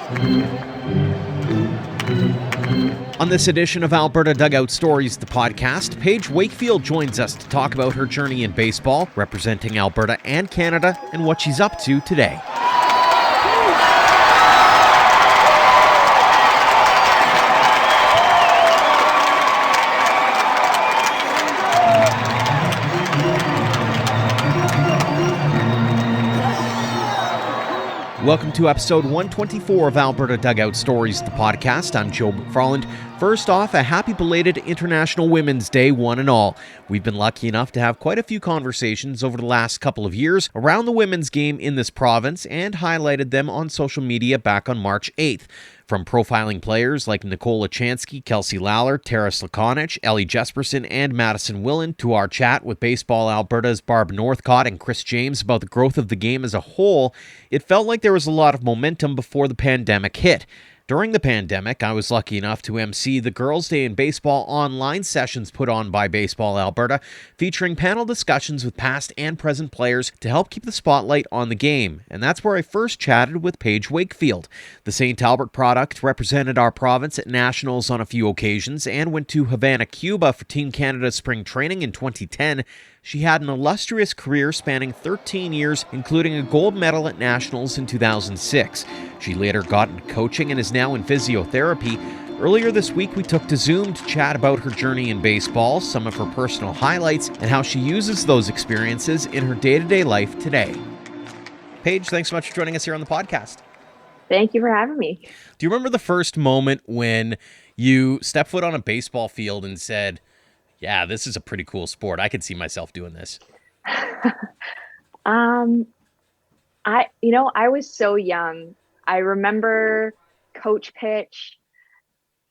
On this edition of Alberta Dugout Stories, the podcast, Paige Wakefield joins us to talk about her journey in baseball, representing Alberta and Canada, and what she's up to today. Welcome to episode 124 of Alberta Dugout Stories, the podcast. I'm Joe McFarland. First off, a happy belated International Women's Day, one and all. We've been lucky enough to have quite a few conversations over the last couple of years around the women's game in this province and highlighted them on social media back on March 8th. From profiling players like Nicole Lachansky, Kelsey Lawler, Tara Slakonich, Ellie Jesperson, and Madison Willen, to our chat with Baseball Alberta's Barb Northcott and Chris James about the growth of the game as a whole, it felt like there was a lot of momentum before the pandemic hit. During the pandemic, I was lucky enough to MC the Girls' Day in Baseball online sessions put on by Baseball Alberta, featuring panel discussions with past and present players to help keep the spotlight on the game. And that's where I first chatted with Paige Wakefield. The St. Albert product represented our province at nationals on a few occasions and went to Havana, Cuba for Team Canada's spring training in 2010. She had an illustrious career spanning 13 years, including a gold medal at nationals in 2006. She later got into coaching and is now in physiotherapy. Earlier this week, we took to Zoom to chat about her journey in baseball, some of her personal highlights, and how she uses those experiences in her day-to-day life today. Paige, thanks so much for joining us here on the podcast. Thank you for having me. Do you remember the first moment when you stepped foot on a baseball field and said, yeah, this is a pretty cool sport. I could see myself doing this. I was so young. I remember coach pitch,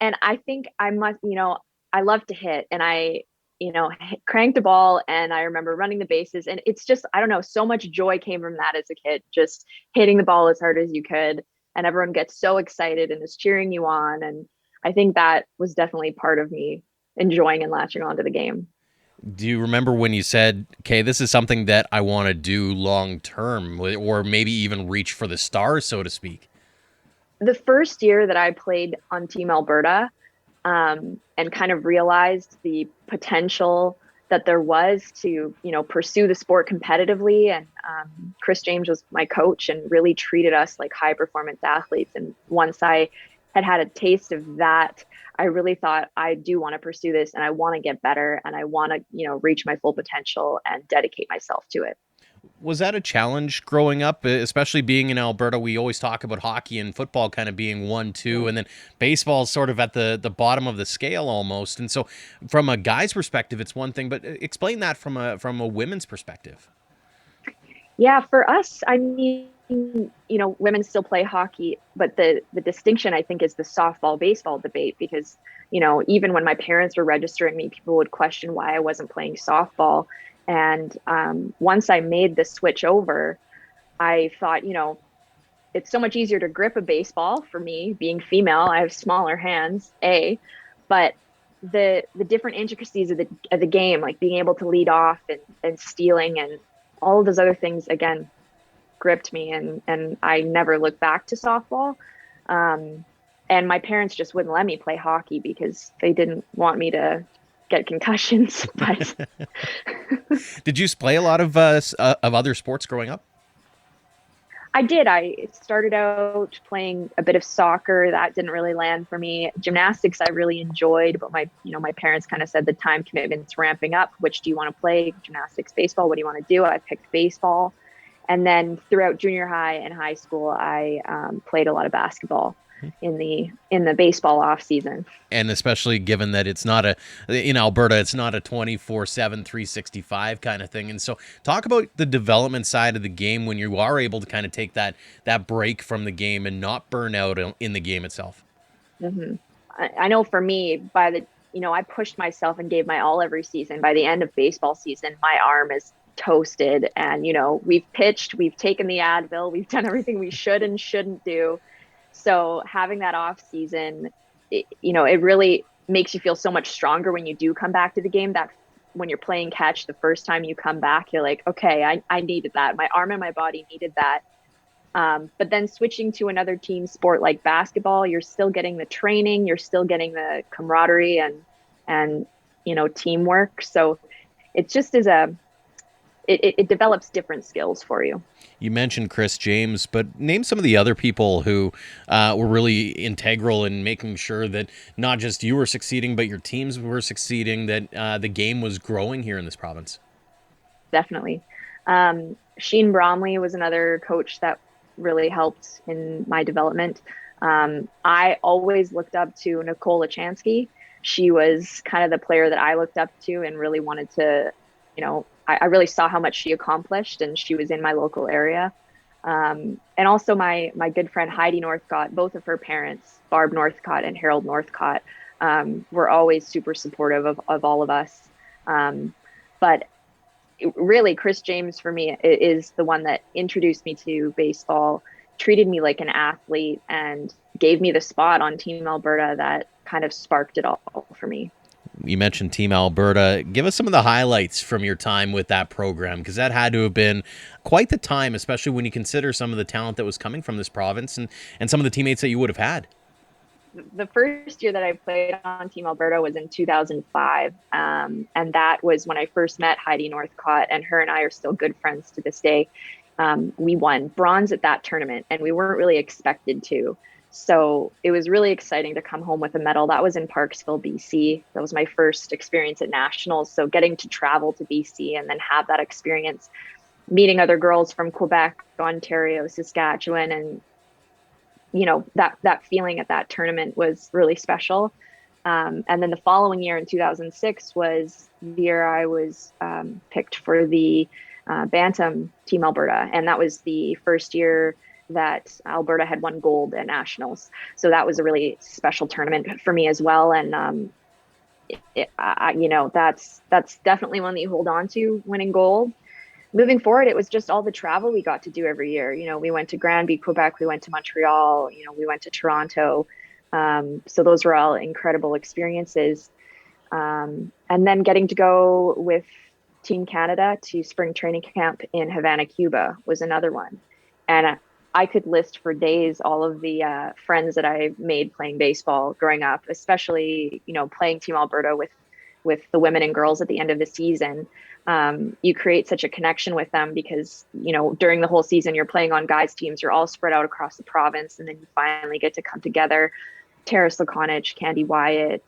and I think I love to hit, and I cranked the ball, and I remember running the bases, and it's just, I don't know, so much joy came from that as a kid, just hitting the ball as hard as you could, and everyone gets so excited and is cheering you on. And I think that was definitely part of me enjoying and latching onto the game. Do you remember when you said, okay, this is something that I want to do long term, or maybe even reach for the stars, so to speak? The first year that I played on Team Alberta, and kind of realized the potential that there was to, pursue the sport competitively. And Chris James was my coach and really treated us like high performance athletes. And once I had a taste of that, I really thought, I do want to pursue this, and I want to get better, and I want to, reach my full potential and dedicate myself to it. Was that a challenge growing up, especially being in Alberta? We always talk about hockey and football kind of being 1-2, and then baseball is sort of at the bottom of the scale almost. And so from a guy's perspective, it's one thing, but explain that from a women's perspective. Yeah, for us, I mean, women still play hockey, but the distinction, I think, is the softball baseball debate, because, even when my parents were registering me, people would question why I wasn't playing softball. And once I made the switch over, I thought, it's so much easier to grip a baseball for me being female. I have smaller hands, but the different intricacies of the game, like being able to lead off and stealing and all of those other things, again, gripped me, and I never looked back to softball. And my parents just wouldn't let me play hockey because they didn't want me to get concussions. But did you play a lot of other sports growing up? I did. I started out playing a bit of soccer. That didn't really land for me. Gymnastics I really enjoyed, but my parents kind of said the time commitment's ramping up. Which do you want to play? Gymnastics, baseball? What do you want to do? I picked baseball. And then throughout junior high and high school, I played a lot of basketball in the baseball off season. And especially given that in Alberta, it's not a 24/7, 365 kind of thing. And so talk about the development side of the game when you are able to kind of take that break from the game and not burn out in the game itself. Mm-hmm. I know for me, I pushed myself and gave my all every season. By the end of baseball season, my arm is toasted, and we've pitched, we've taken the Advil, we've done everything we should and shouldn't do. So having that off season, it really makes you feel so much stronger when you do come back to the game. That when you're playing catch the first time you come back, you're like, okay, I needed that. My arm and my body needed that But then switching to another team sport like basketball, you're still getting the training, you're still getting the camaraderie and teamwork. So it just is it develops different skills for you. You mentioned Chris James, but name some of the other people who were really integral in making sure that not just you were succeeding, but your teams were succeeding, that the game was growing here in this province. Definitely. Sheen Bromley was another coach that really helped in my development. I always looked up to Nicole Lachansky. She was kind of the player that I looked up to and really wanted to, I really saw how much she accomplished, and she was in my local area. And also my good friend Heidi Northcott, both of her parents, Barb Northcott and Harold Northcott, were always super supportive of all of us. But really, Chris James for me is the one that introduced me to baseball, treated me like an athlete, and gave me the spot on Team Alberta that kind of sparked it all for me. You mentioned Team Alberta. Give us some of the highlights from your time with that program, because that had to have been quite the time, especially when you consider some of the talent that was coming from this province and some of the teammates that you would have had. The first year that I played on Team Alberta was in 2005. And that was when I first met Heidi Northcott, and her and I are still good friends to this day. We won bronze at that tournament, and we weren't really expected to. So it was really exciting to come home with a medal. That was in Parksville, BC. That was my first experience at nationals. So getting to travel to BC and then have that experience, meeting other girls from Quebec, Ontario, Saskatchewan, and that feeling at that tournament was really special. And then the following year in 2006 was the year I was picked for the Bantam Team Alberta. And that was the first year that Alberta had won gold at nationals. So that was a really special tournament for me as well. And, that's definitely one that you hold on to, winning gold. Moving forward, it was just all the travel we got to do every year. We went to Granby, Quebec, we went to Montreal, we went to Toronto. So those were all incredible experiences. And then getting to go with Team Canada to spring training camp in Havana, Cuba was another one. And I could list for days all of the friends that I made playing baseball growing up, especially, playing Team Alberta with the women and girls at the end of the season. You create such a connection with them because, during the whole season, you're playing on guys' teams. You're all spread out across the province, and then you finally get to come together. Tara Slakonich, Candy Wyatt,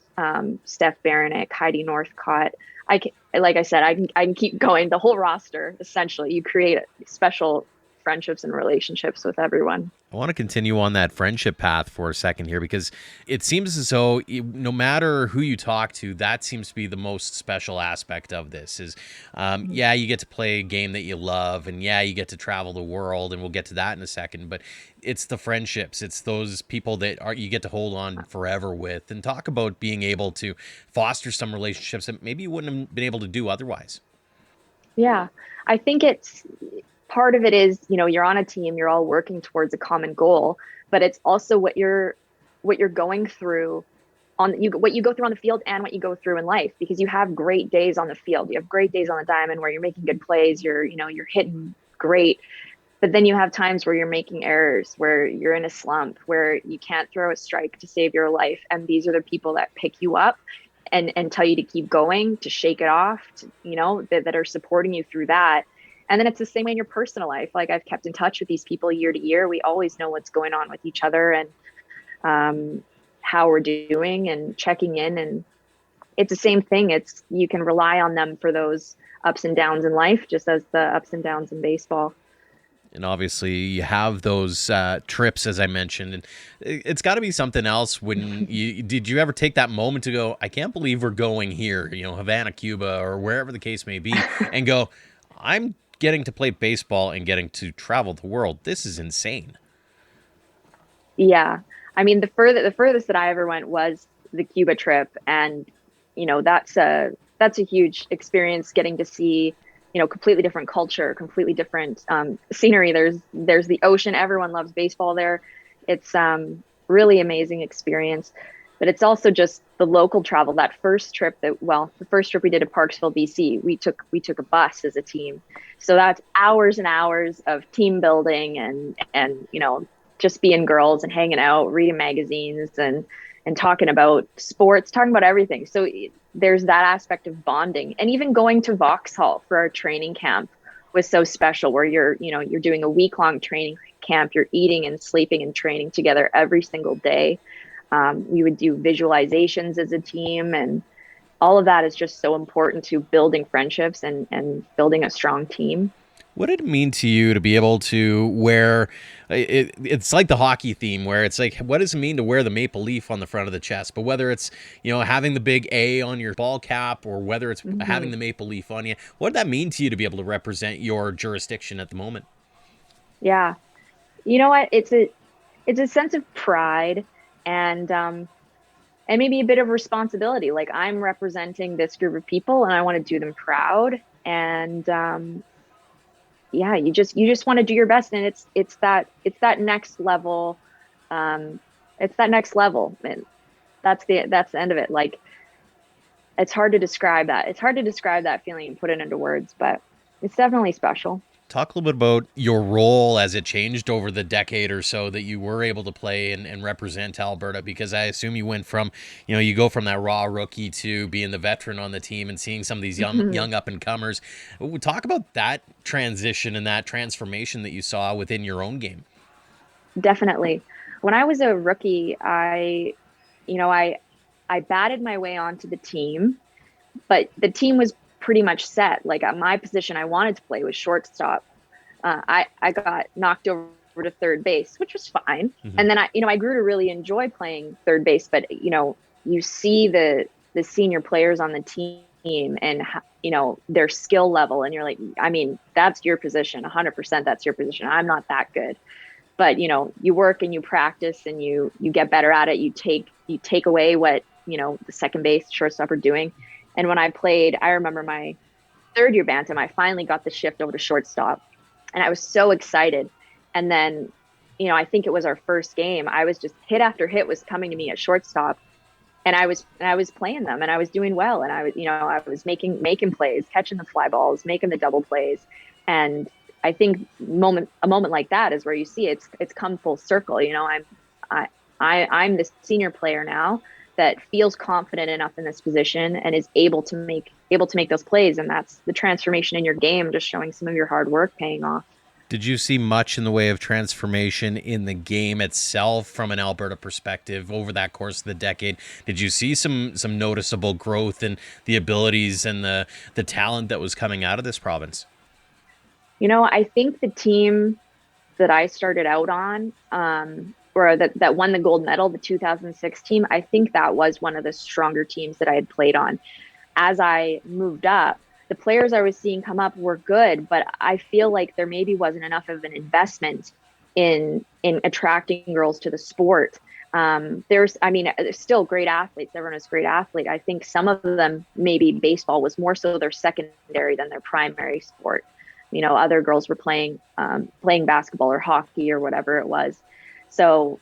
Steph Baranek, Heidi Northcott. Like I said, I can keep going. The whole roster, essentially, you create special friendships and relationships with everyone. I want to continue on that friendship path for a second here, because it seems as though no matter who you talk to, that seems to be the most special aspect of this is, you get to play a game that you love, and you get to travel the world, and we'll get to that in a second, but it's the friendships. It's those people that you get to hold on forever with, and talk about being able to foster some relationships that maybe you wouldn't have been able to do otherwise. Yeah, I think it's part of it is, you're on a team, you're all working towards a common goal, but it's also what you're going through what you go through on the field and what you go through in life, because you have great days on the field. You have great days on the diamond where you're making good plays, you're hitting great, but then you have times where you're making errors, where you're in a slump, where you can't throw a strike to save your life. And these are the people that pick you up and tell you to keep going, to shake it off, that are supporting you through that. And then it's the same way in your personal life. Like, I've kept in touch with these people year to year. We always know what's going on with each other and how we're doing and checking in. And it's the same thing. You can rely on them for those ups and downs in life, just as the ups and downs in baseball. And obviously you have those trips, as I mentioned, and it's got to be something else when did you ever take that moment to go, I can't believe we're going here, Havana, Cuba, or wherever the case may be, and go, I'm getting to play baseball and getting to travel the world. This is insane. Yeah. I mean, the furthest that I ever went was the Cuba trip. And, that's a huge experience, getting to see, completely different culture, completely different scenery. There's the ocean. Everyone loves baseball there. It's really amazing experience. but it's also just the local travel. That first trip the first trip we did to Parksville, BC, we took a bus as a team. So that's hours and hours of team building and just being girls and hanging out, reading magazines and talking about sports, talking about everything. So there's that aspect of bonding, and even going to Vauxhall for our training camp was so special, where you're doing a week-long training camp, you're eating and sleeping and training together every single day. We would do visualizations as a team, and all of that is just so important to building friendships and building a strong team. What did it mean to you to be able to wear it's like the hockey theme where it's like, what does it mean to wear the maple leaf on the front of the chest? But whether it's, having the big A on your ball cap or whether it's having the maple leaf on you, what did that mean to you to be able to represent your jurisdiction at the moment? Yeah. You know what? It's a sense of pride and maybe a bit of responsibility. Like, I'm representing this group of people and I want to do them proud. And yeah, you just want to do your best, and it's that next level. It's that next level, and that's the end of it. Like, it's hard to describe that. It's hard to describe that feeling and put it into words, but it's definitely special. Talk a little bit about your role as it changed over the decade or so that you were able to play and represent Alberta, because I assume you went from, you go from that raw rookie to being the veteran on the team and seeing some of these young up and comers. Talk about that transition and that transformation that you saw within your own game. Definitely. When I was a rookie, I batted my way onto the team, but the team was pretty much set. Like, at my position I wanted to play was shortstop. I got knocked over to third base, which was fine. And then I grew to really enjoy playing third base. But you see the senior players on the team and their skill level, and you're like, I mean, that's your position, 100%. That's your position. I'm not that good. But you work and you practice and you get better at it. You take away what the second base, shortstop are doing. And when I played, I remember my third year bantam, I finally got the shift over to shortstop, and I was so excited. And then, I think it was our first game. I was just hit after hit was coming to me at shortstop, and I was playing them, and I was doing well. And I was making plays, catching the fly balls, making the double plays. And I think a moment like that is where you see it's come full circle. I'm the senior player now that feels confident enough in this position and is able to make those plays. And that's the transformation in your game, just showing some of your hard work paying off. Did you see much in the way of transformation in the game itself from an Alberta perspective over that course of the decade? Did you see some noticeable growth in the abilities and the talent that was coming out of this province? I think the team that I started out on, or that won the gold medal, the 2006 team, I think that was one of the stronger teams that I had played on. As I moved up, the players I was seeing come up were good, but I feel like there maybe wasn't enough of an investment in attracting girls to the sport. There's still great athletes. Everyone is a great athlete. I think some of them, maybe baseball was more so their secondary than their primary sport. Other girls were playing basketball or hockey or whatever it was. So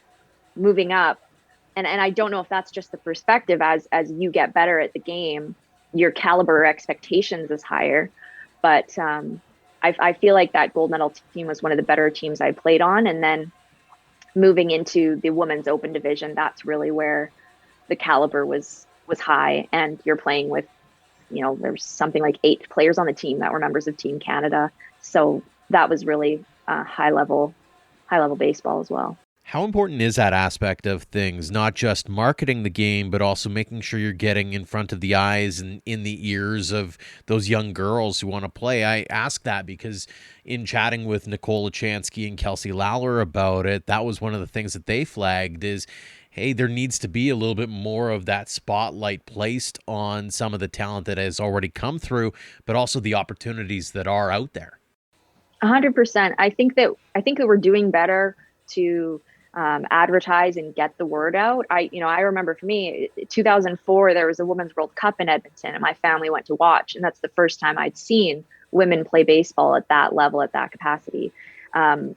moving up, and I don't know if that's just the perspective, as you get better at the game, your caliber expectations is higher. But I feel like that gold medal team was one of the better teams I played on. And then moving into the women's open division, that's really where the caliber was high. And you're playing with, there's something like 8 players on the team that were members of Team Canada. So that was really high level baseball as well. How important is that aspect of things, not just marketing the game, but also making sure you're getting in front of the eyes and in the ears of those young girls who want to play? I ask that because in chatting with Nicole Lachansky and Kelsey Lawler about it, that was one of the things that they flagged is, hey, there needs to be a little bit more of that spotlight placed on some of the talent that has already come through, but also the opportunities that are out there. 100%. I think that we're doing better to advertise and get the word out. I remember for me, 2004, there was a Women's World Cup in Edmonton, and my family went to watch, and that's the first time I'd seen women play baseball at that level, at that capacity. And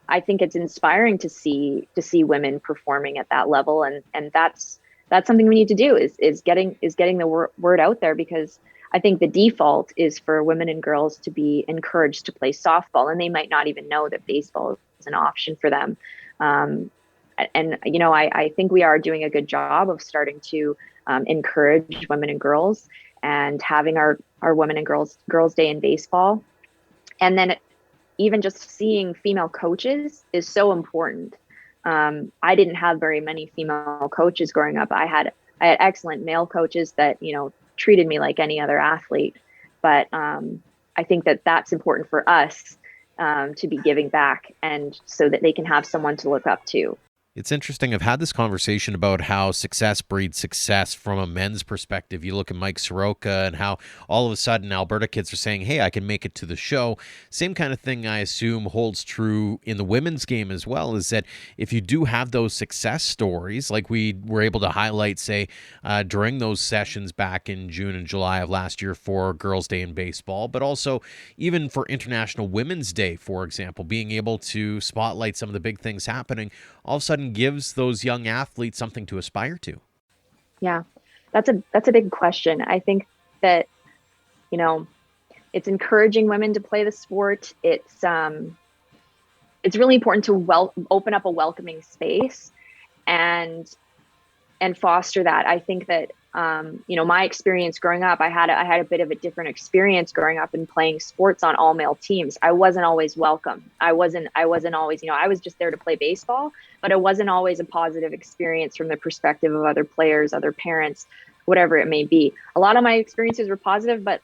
I think it's inspiring to see women performing at that level, and that's that's something we need to do is getting the word out there, because I think the default is for women and girls to be encouraged to play softball, and they might not even know that baseball is an option for them. And I think we are doing a good job of starting to encourage women and girls, and having our Women and Girls Day in baseball. And then even just seeing female coaches is so important. I didn't have very many female coaches growing up. I had excellent male coaches that, treated me like any other athlete. But I think that that's important for us to be giving back, and so that they can have someone to look up to. It's interesting. I've had this conversation about how success breeds success from a men's perspective. You look at Mike Soroka and how all of a sudden Alberta kids are saying, hey, I can make it to the show. Same kind of thing I assume holds true in the women's game as well, is that if you do have those success stories, like we were able to highlight, say, during those sessions back in June and July of last year for Girls' Day in baseball, but also even for International Women's Day, for example, being able to spotlight some of the big things happening, all of a sudden gives those young athletes something to aspire to. Yeah, that's a big question. I think that, it's encouraging women to play the sport. It's really important to open up a welcoming space and foster that. I think that, my experience growing up, I had a bit of a different experience growing up and playing sports on all male teams. I wasn't always welcome. I wasn't always, I was just there to play baseball, but it wasn't always a positive experience from the perspective of other players, other parents, whatever it may be. A lot of my experiences were positive, but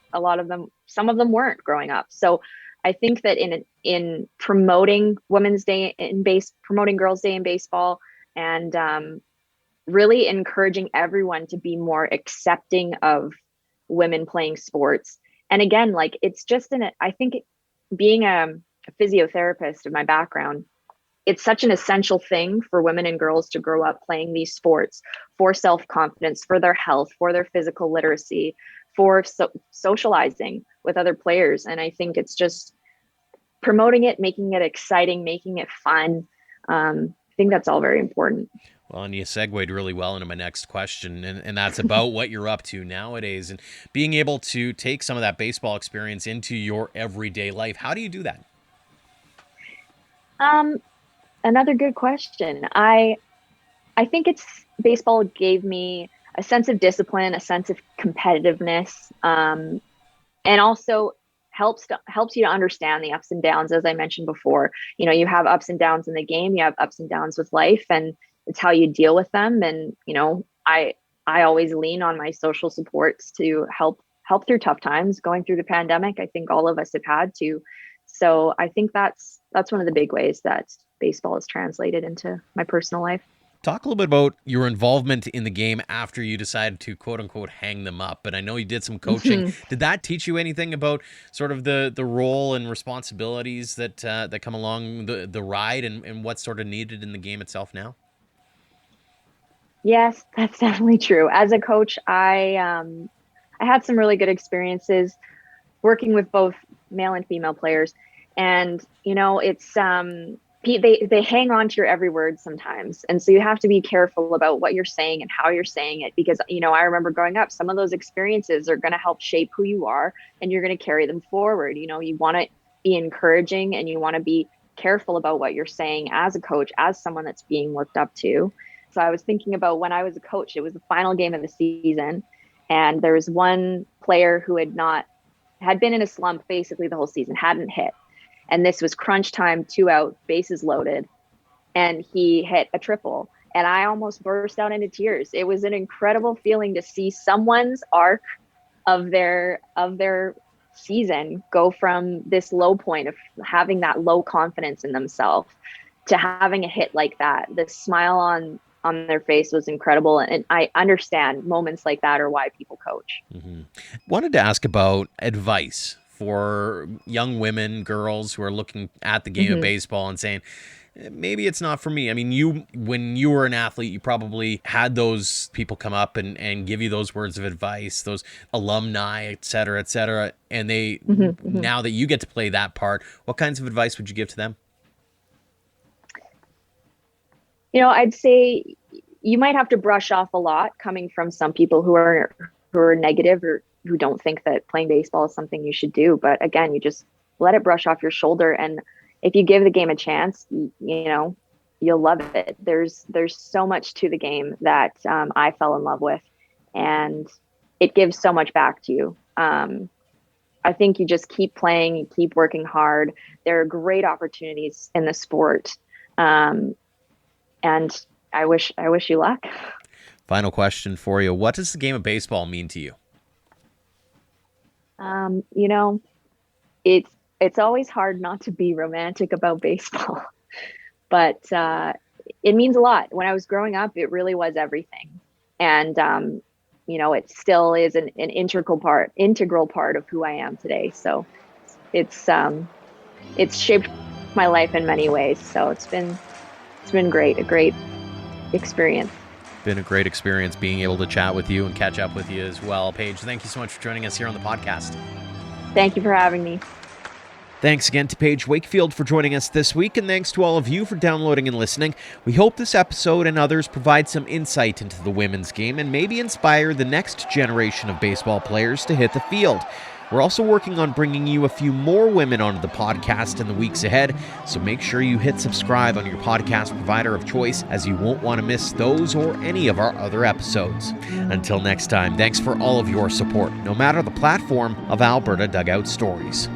some of them weren't growing up. So I think that in promoting promoting Girls' Day in baseball, and really encouraging everyone to be more accepting of women playing sports. And again, it's just I think being a physiotherapist of my background, it's such an essential thing for women and girls to grow up playing these sports for self-confidence, for their health, for their physical literacy, for socializing with other players. And I think it's just promoting it, making it exciting, making it fun. I think that's all very important. Well, and you segued really well into my next question, and that's about what you're up to nowadays and being able to take some of that baseball experience into your everyday life. How do you do that? Another good question. I think baseball gave me a sense of discipline, a sense of competitiveness, and also helps you to understand the ups and downs. As I mentioned before, you have ups and downs in the game, you have ups and downs with life, and it's how you deal with them. And, I always lean on my social supports to help through tough times. Going through the pandemic, I think all of us have had to. So I think that's one of the big ways that baseball is translated into my personal life. Talk a little bit about your involvement in the game after you decided to, quote unquote, hang them up. But I know you did some coaching. Mm-hmm. Did that teach you anything about sort of the role and responsibilities that come along the ride, and what's sort of needed in the game itself now? Yes, that's definitely true. As a coach, I had some really good experiences working with both male and female players. And, it's they hang on to your every word sometimes. And so you have to be careful about what you're saying and how you're saying it, because, I remember growing up, some of those experiences are going to help shape who you are, and you're going to carry them forward. You want to be encouraging, and you want to be careful about what you're saying as a coach, as someone that's being looked up to. So I was thinking about when I was a coach, it was the final game of the season, and there was one player who had been in a slump basically the whole season, hadn't hit. And this was crunch time, 2 out, bases loaded, and he hit a triple. And I almost burst out into tears. It was an incredible feeling to see someone's arc of their season go from this low point of having that low confidence in themselves to having a hit like that. The smile on their face was incredible. And I understand moments like that are why people coach. Mm-hmm. Wanted to ask about advice for young women, girls who are looking at the game mm-hmm. of baseball and saying, maybe it's not for me. I mean, when you were an athlete, you probably had those people come up and give you those words of advice, those alumni, et cetera, et cetera. And they, mm-hmm. now that you get to play that part, what kinds of advice would you give to them? I'd say you might have to brush off a lot coming from some people who are negative or who don't think that playing baseball is something you should do. But again, you just let it brush off your shoulder. And if you give the game a chance, you know, you'll love it. There's so much to the game that I fell in love with, and it gives so much back to you. I think you just keep playing, you keep working hard. There are great opportunities in the sport. And I wish you luck. Final question for you. What does the game of baseball mean to you? You know, it's always hard not to be romantic about baseball, but it means a lot. When I was growing up, it really was everything. And, you know, it still is an integral part of who I am today. So it's shaped my life in many ways. So it's been great, a great experience. Been a great experience being able to chat with you and catch up with you as well. Paige, thank you so much for joining us here on the podcast. Thank you for having me. Thanks again to Paige Wakefield for joining us this week, and thanks to all of you for downloading and listening. We hope this episode and others provide some insight into the women's game and maybe inspire the next generation of baseball players to hit the field. We're also working on bringing you a few more women onto the podcast in the weeks ahead, so make sure you hit subscribe on your podcast provider of choice, as you won't want to miss those or any of our other episodes. Until next time, thanks for all of your support, no matter the platform of Alberta Dugout Stories.